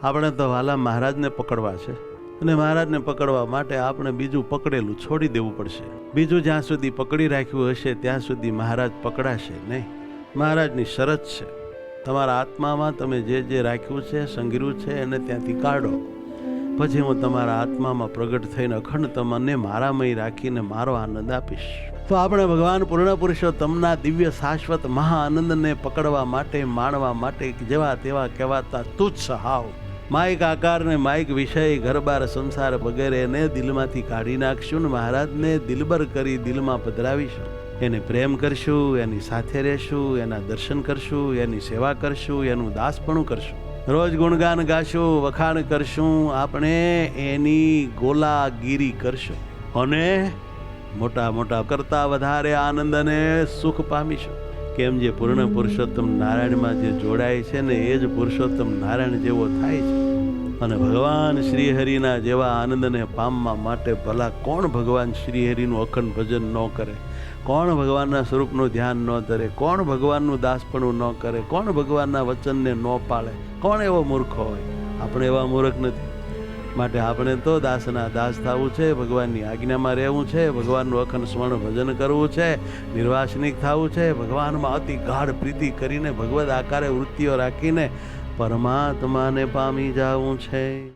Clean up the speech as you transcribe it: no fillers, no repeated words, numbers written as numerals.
આપણે તો વાલા મહારાજને પકડવા છે, અને મહારાજને પકડવા માટે આપણે બીજું પકડેલું છોડી દેવું પડશે. બીજું જ્યાં સુધી પકડી રાખ્યું હશે ત્યાં સુધી મહારાજ પકડાશે નહીં. મહારાજની શરત છે, તમારા આત્મામાં તમે જે રાખ્યું છે, સંગ્રહ્યું છે, એને ત્યાંથી કાઢો, પછી હું તમારા આત્મામાં પ્રગટ થઈને અખંડ તમને મારામય રાખીને મારો આનંદ આપીશ. તો આપણે ભગવાન પૂર્ણ પુરુષોત્તમના દિવ્ય શાશ્વત મહાઆનંદને પકડવા માટે, માણવા માટે જેવા તેવા કહેવાતા તુચ્છ હાવ માઇક આકાર ને માઇક વિષય ઘરબાર સંસાર વગેરેને દિલમાંથી કાઢી નાખશું ને મહારાજને દિલબર કરી દિલમાં પધરાવીશું. એને પ્રેમ કરશું, એની સાથે રહેશું, એના દર્શન કરશું, એની સેવા કરશું, એનું દાસપણું કરશું, રોજ ગુણગાન ગાશું, વખાણ કરશું, આપણે એની ગોલાગીરી કરશું અને મોટા મોટા કરતા વધારે આનંદ અને સુખ પામીશું. કેમ જે પૂર્ણ પુરુષોત્તમ નારાયણમાં જે જોડાય છે ને એ જ પુરુષોત્તમ નારાયણ જેવો થાય છે. અને ભગવાન શ્રીહરિના જેવા આનંદને પામવા માટે ભલા કોણ ભગવાન શ્રીહરિનું અખંડ ભજન ન કરે, કોણ ભગવાનના સ્વરૂપનું ધ્યાન ન ધરે, કોણ ભગવાનનું દાસપણું ન કરે, કોણ ભગવાનના વચનને ન પાળે, કોણ એવો મૂર્ખ હોય? આપણે એવા મૂર્ખ નથી. માટે આપણે તો દાસના દાસ થવું છે, ભગવાનની આજ્ઞામાં રહેવું છે, ભગવાનનું અખંડ સ્મરણ ભજન કરવું છે, નિર્વાસનિક થવું છે, ભગવાનમાં અતિ ગાઢ પ્રીતિ કરીને ભગવદ આકારે વૃત્તિઓ રાખીને પરમાત્માને પામી જવું છે.